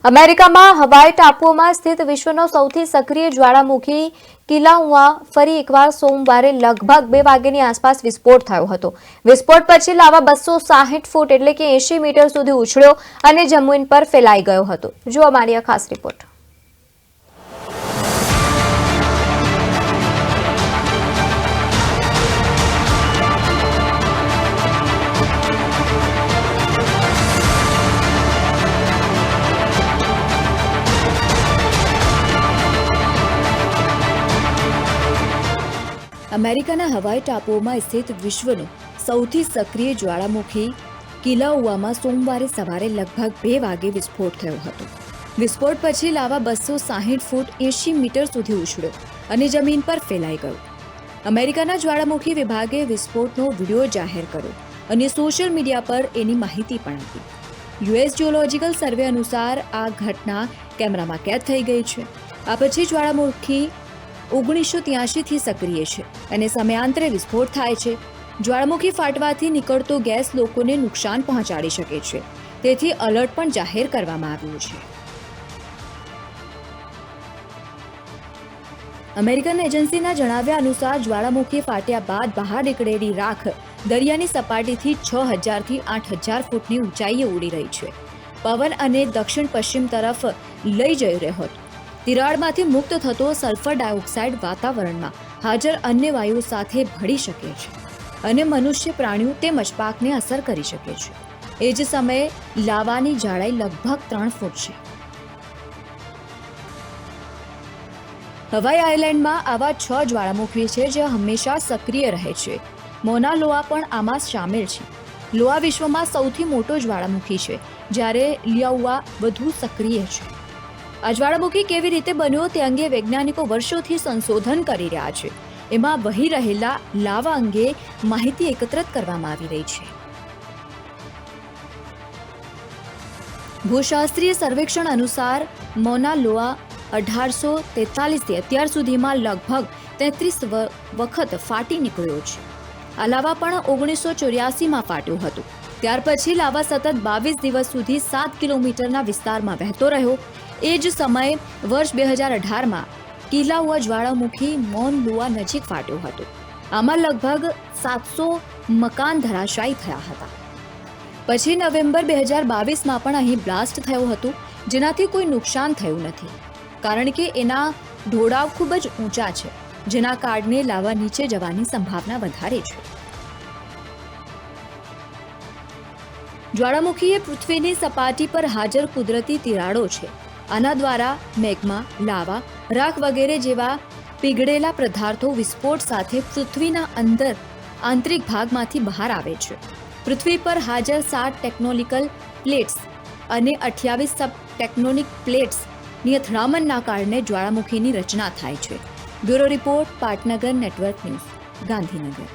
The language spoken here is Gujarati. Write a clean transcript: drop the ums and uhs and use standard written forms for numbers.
અમેરિકામાં હવાઈ ટાપુઓમાં સ્થિત વિશ્વનો સૌથી સક્રિય જ્વાળામુખી કિલાઉઆ ફરી એકવાર સોમવારે લગભગ 2 વાગ્યાની આસપાસ વિસ્ફોટ થયો હતો. વિસ્ફોટ પછી લાવા 260 ફૂટ એટલે કે 80 મીટર સુધી ઉછળ્યો અને જમીન પર ફેલાઈ ગયો હતો. જુઓ અમારી આ ખાસ રિપોર્ટ. અમેરિકાના હવાઈ ટાપુઓમાં સ્થિત વિશ્વનું સૌથી સક્રિય જ્વાળામુખી કિલાઉઆમાં સોમવારે સવારે લગભગ 2 વાગે વિસ્ફોટ થયો હતો. વિસ્ફોટ પછી લાવા 260 ફૂટ 80 મીટર સુધી ઉછળ્યો અને જમીન પર ફેલાઈ ગયો. અમેરિકાના જ્વાળામુખી વિભાગે વિસ્ફોટનો વિડીયો જાહેર કર્યો અને સોશિયલ મીડિયા પર એની માહિતી પણ આપી. યુએસ જીઓલોજિકલ સર્વે અનુસાર આ ઘટના કેમેરામાં કેદ થઈ ગઈ છે. આ પછી જ્વાળામુખી 1983 થી સક્રિય છે અને સમયાંતરે વિસ્ફોટ થાય છે. જ્વાળામુખી ફાટવાથી નીકળતો ગેસ લોકોને નુકસાન પહોંચાડી શકે છે, તેથી એલર્ટ પણ જાહેર કરવામાં આવ્યું છે. અમેરિકન એજન્સીના જણાવ્યા અનુસાર જ્વાળામુખી ફાટ્યા બાદ બહાર નીકળેલી રાખ દરિયાની સપાટીથી 6000 થી 8000 ફૂટની ઊંચાઈએ ઉડી રહી છે. પવન અને દક્ષિણ પશ્ચિમ તરફ લઈ જઈ રહ્યો હતો. તિરાડમાંથી મુક્ત થતો સલ્ફર ડાયોક્સાઇડ વાતાવરણમાં હાજર અન્ય વાયુઓ સાથે ભળી શકે છે અને મનુષ્ય, પ્રાણીઓ તેમજ પાકને અસર કરી શકે છે. એ જ સમયે લાવાની જાડાઈ લગભગ 3 ફૂટ છે. હવાઈ આઇલેન્ડમાં આવા 6 જ્વાળામુખી છે જે હંમેશા સક્રિય રહે છે. મોના લોઆ પણ આમાં સામેલ છે. લોઆ વિશ્વમાં સૌથી મોટો જ્વાળામુખી છે, જ્યારે લિયાઉઆ વધુ સક્રિય છે. આ જ્વાળામુખી કેવી રીતે બન્યો તે અંગે વૈજ્ઞાનિકો વર્ષોથી સંશોધન કરી રહ્યા છે. એમાં વહી રહેલા લાવા અંગે માહિતી એકત્રિત કરવામાં આવી રહી છે. ભૂશાસ્ત્રીય સર્વેક્ષણ અનુસાર મોના લોઆ 1843 થી અત્યાર સુધીમાં લગભગ 33 વખત ફાટી નીકળ્યો છે. આ લાવા પણ 1984માં ફાટ્યું હતું. ત્યાર પછી લાવા સતત 22 દિવસ સુધી 7 કિલોમીટરના વિસ્તારમાં વહેતો રહ્યો. એ જ સમયે વર્ષ 2018માં કિલાઉઆ જ્વાળામુખી મોન લુઆ નજીક ફાટ્યો હતો. આમાં લગભગ 700 મકાન ધરાશાયી થયા હતા. પછી નવેમ્બર 2022માં પણ અહીં બ્લાસ્ટ થયો હતો, જેનાથી કોઈ નુકસાન થયું નથી, કારણ કે એના ઢોળાવ ખૂબ જ ઊંચા છે, જેના કારણે લાવા નીચે જવાની સંભાવના વધારે છે. જ્વાળામુખી એ પૃથ્વીની સપાટી પર હાજર કુદરતી તિરાડો છે. આના દ્વારા મેગ્મા, લાવા, રાખ વગેરે જેવા પીગળેલા પદાર્થો વિસ્ફોટ સાથે પૃથ્વીના આંતરિક ભાગમાંથી બહાર આવે છે. પૃથ્વી પર હાજર 7 ટેક્ટોનિકલ પ્લેટ્સ અને 28 સબ ટેક્ટોનિક પ્લેટ્સની અથડામણના કારણે જ્વાળામુખીની રચના થાય છે. બ્યુરો રિપોર્ટ, પાટનગર નેટવર્ક ન્યૂઝ, ગાંધીનગર.